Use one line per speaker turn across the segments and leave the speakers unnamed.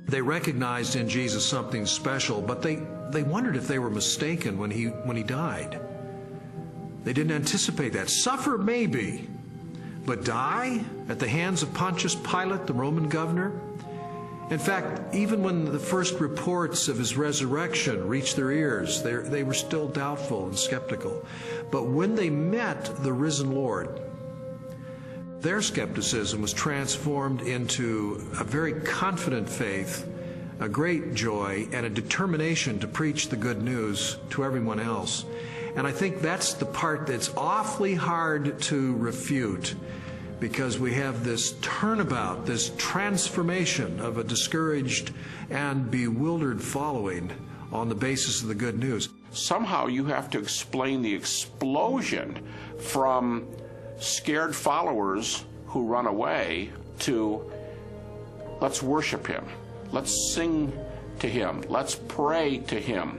They recognized in Jesus something special, but they wondered if they were mistaken when he died. They didn't anticipate that. Suffer maybe, but die at the hands of Pontius Pilate, the Roman governor? In fact, even when the first reports of his resurrection reached their ears, they were still doubtful and skeptical. But when they met the risen Lord, their skepticism was transformed into a very confident faith, a great joy, and a determination to preach the good news to everyone else. And I think that's the part that's awfully hard to refute, because we have this turnabout, this transformation of a discouraged and bewildered following on the basis of the good news.
Somehow you have to explain the explosion from scared followers who run away to let's worship him, let's sing to him, let's pray to him.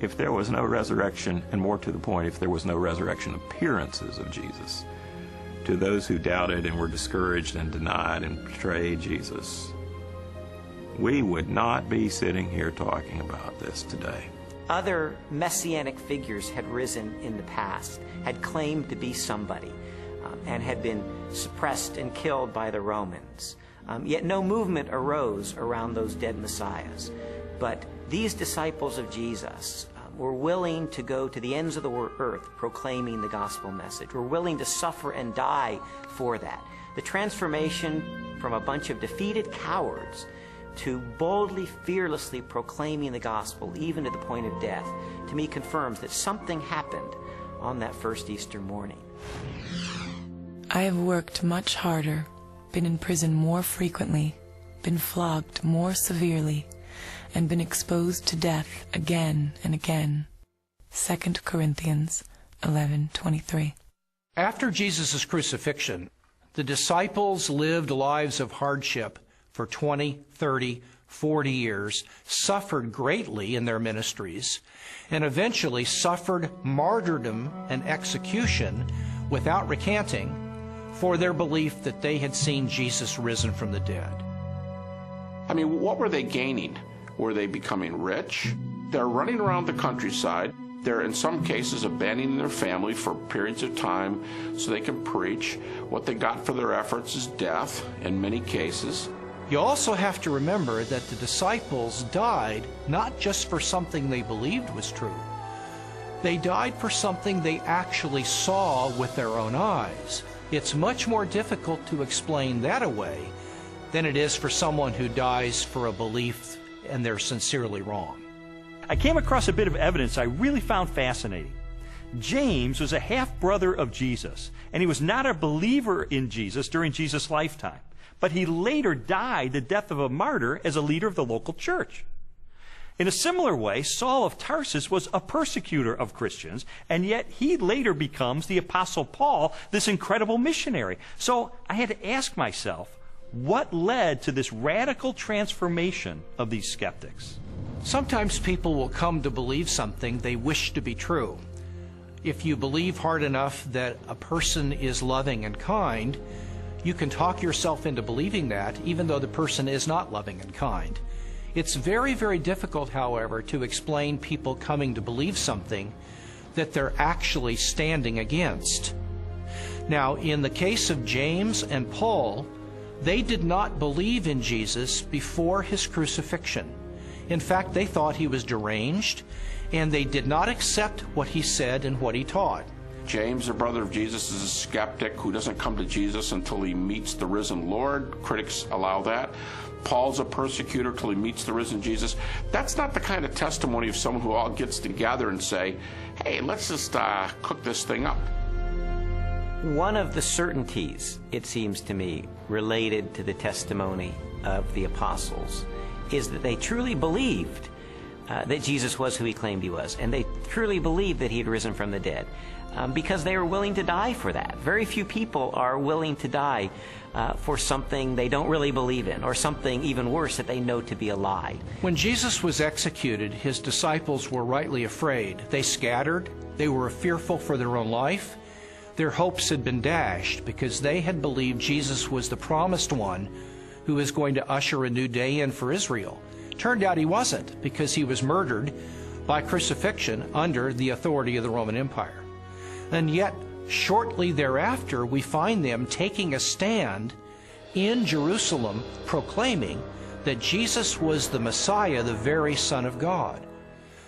If there was no resurrection, and more to the point, if there was no resurrection appearances of Jesus, to those who doubted and were discouraged and denied and betrayed Jesus, we would not be sitting here talking about this today.
Other messianic figures had risen in the past, had claimed to be somebody, and had been suppressed and killed by the Romans. Yet no movement arose around those dead messiahs. But these disciples of Jesus were willing to go to the ends of the earth proclaiming the gospel message. Were willing to suffer and die for that. The transformation from a bunch of defeated cowards to boldly, fearlessly proclaiming the gospel, even to the point of death, to me confirms that something happened on that first Easter morning.
I have worked much harder, been in prison more frequently, been flogged more severely, and been exposed to death again and again. 2 Corinthians 11:23.
After Jesus' crucifixion, the disciples lived lives of hardship for 20, 30, 40 years, suffered greatly in their ministries, and eventually suffered martyrdom and execution without recanting for their belief that they had seen Jesus risen from the dead.
I mean, what were they gaining? Were they becoming rich? They're running around the countryside. They're, in some cases, abandoning their family for periods of time so they can preach. What they got for their efforts is death, in many cases.
You also have to remember that the disciples died not just for something they believed was true. They died for something they actually saw with their own eyes. It's much more difficult to explain that away than it is for someone who dies for a belief and they're sincerely wrong.
I came across a bit of evidence I really found fascinating. James was a half-brother of Jesus, and he was not a believer in Jesus during Jesus' lifetime, but he later died the death of a martyr as a leader of the local church. In a similar way, Saul of Tarsus was a persecutor of Christians, and yet he later becomes the Apostle Paul, this incredible missionary. So I had to ask myself, what led to this radical transformation of these skeptics?
Sometimes people will come to believe something they wish to be true. If you believe hard enough that a person is loving and kind, you can talk yourself into believing that, even though the person is not loving and kind. It's very, very difficult, however, to explain people coming to believe something that they're actually standing against. Now, in the case of James and Paul, they did not believe in Jesus before his crucifixion. In fact, they thought he was deranged, and they did not accept what he said and what he taught.
James, the brother of Jesus, is a skeptic who doesn't come to Jesus until he meets the risen Lord. Critics allow that. Paul's a persecutor till he meets the risen Jesus. That's not the kind of testimony of someone who all gets together and say, hey, let's just cook this thing up.
One of the certainties, it seems to me, related to the testimony of the apostles is that they truly believed that Jesus was who he claimed he was, and they truly believed that he had risen from the dead, because they were willing to die for that. Very few people are willing to die for something they don't really believe in, or something even worse that they know to be a lie.
When Jesus was executed, his disciples were rightly afraid. They scattered. They were fearful for their own life. Their hopes had been dashed because they had believed Jesus was the promised one who was going to usher a new day in for Israel. Turned out he wasn't, because he was murdered by crucifixion under the authority of the Roman Empire. And yet, shortly thereafter, we find them taking a stand in Jerusalem, proclaiming that Jesus was the Messiah, the very Son of God.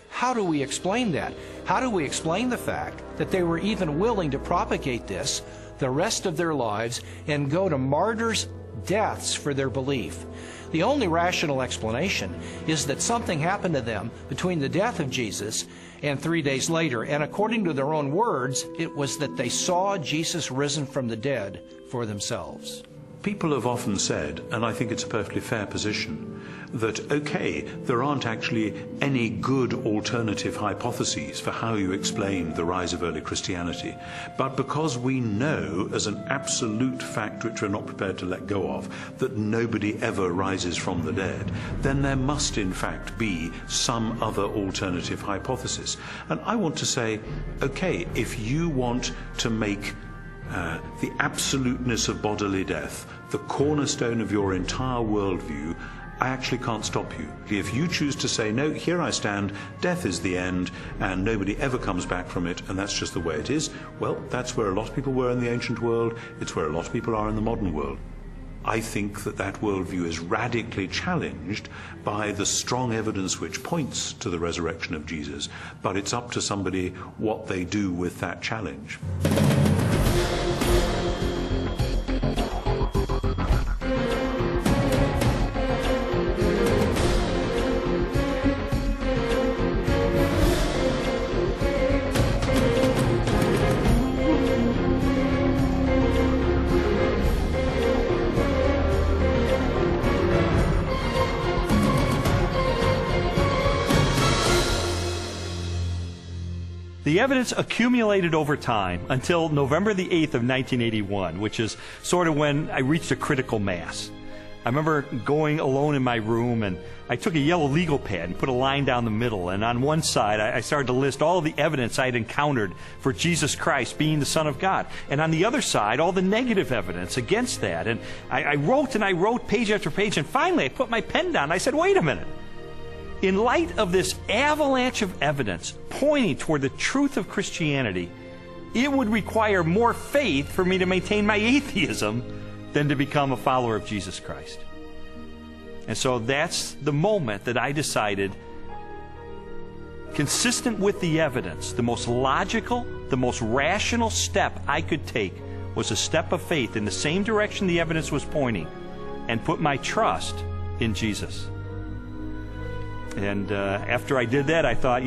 How do we explain that? How do we explain the fact that they were even willing to propagate this the rest of their lives and go to martyrs' deaths for their belief? The only rational explanation is that something happened to them between the death of Jesus and 3 days later, and according to their own words, it was that they saw Jesus risen from the dead for themselves.
People have often said, and I think it's a perfectly fair position, that, okay, there aren't actually any good alternative hypotheses for how you explain the rise of early Christianity, but because we know as an absolute fact which we're not prepared to let go of, that nobody ever rises from the dead, then there must in fact be some other alternative hypothesis. And I want to say, okay, if you want to make the absoluteness of bodily death the cornerstone of your entire worldview, I actually can't stop you. If you choose to say, no, here I stand, death is the end, and nobody ever comes back from it, and that's just the way it is, well, that's where a lot of people were in the ancient world, it's where a lot of people are in the modern world. I think that that worldview is radically challenged by the strong evidence which points to the resurrection of Jesus, but it's up to somebody what they do with that challenge.
The evidence accumulated over time until November the 8th of 1981, which is sort of when I reached a critical mass. I remember going alone in my room, and I took a yellow legal pad and put a line down the middle, and on one side I started to list all of the evidence I had encountered for Jesus Christ being the Son of God, and on the other side all the negative evidence against that. And I wrote page after page, and finally I put my pen down and I said, wait a minute. In light of this avalanche of evidence pointing toward the truth of Christianity, it would require more faith for me to maintain my atheism than to become a follower of Jesus Christ. And so that's the moment that I decided, consistent with the evidence, the most logical, the most rational step I could take was a step of faith in the same direction the evidence was pointing, and put my trust in Jesus. And after I did that, I thought,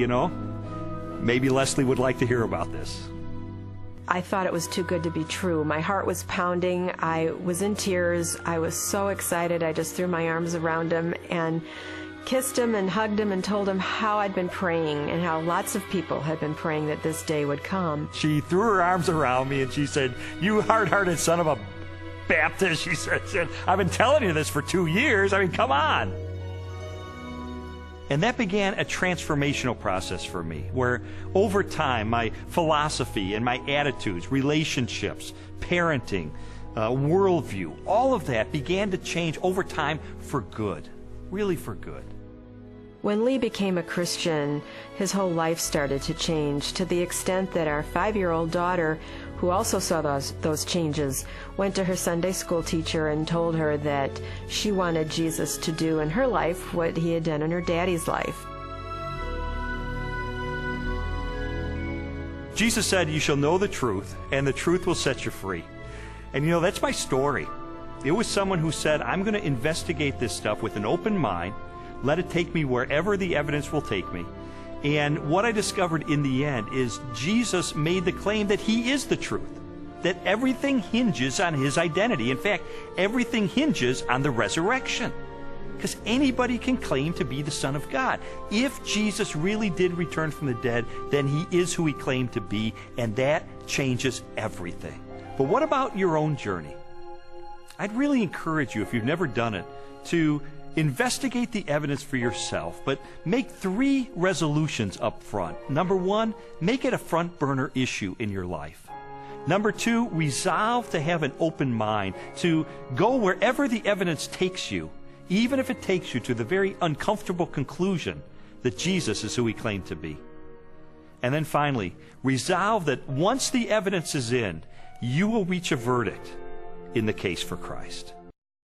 maybe Leslie would like to hear about this.
I thought it was too good to be true. My heart was pounding. I was in tears. I was so excited. I just threw my arms around him and kissed him and hugged him and told him how I'd been praying and how lots of people had been praying that this day would come.
She threw her arms around me and she said, "You hard-hearted son of a Baptist," she said, "I've been telling you this for 2 years. I mean, come on." And that began a transformational process for me, where over time my philosophy and my attitudes, relationships, parenting, worldview, all of that began to change over time for good, really for good.
When Lee became a Christian, his whole life started to change, to the extent that our 5-year-old daughter, who also saw those changes, went to her Sunday school teacher and told her that she wanted Jesus to do in her life what he had done in her daddy's life.
Jesus said, "You shall know the truth, and the truth will set you free." And that's my story. It was someone who said, I'm going to investigate this stuff with an open mind, let it take me wherever the evidence will take me. And what I discovered in the end is Jesus made the claim that he is the truth, that everything hinges on his identity. In fact, everything hinges on the resurrection, because anybody can claim to be the Son of God. If Jesus really did return from the dead, then he is who he claimed to be, and that changes everything. But what about your own journey? I'd really encourage you, if you've never done it, to investigate the evidence for yourself, but make 3 resolutions up front. Number 1, make it a front burner issue in your life. Number 2, resolve to have an open mind, to go wherever the evidence takes you, even if it takes you to the very uncomfortable conclusion that Jesus is who he claimed to be. And then finally, resolve that once the evidence is in, you will reach a verdict in the case for Christ.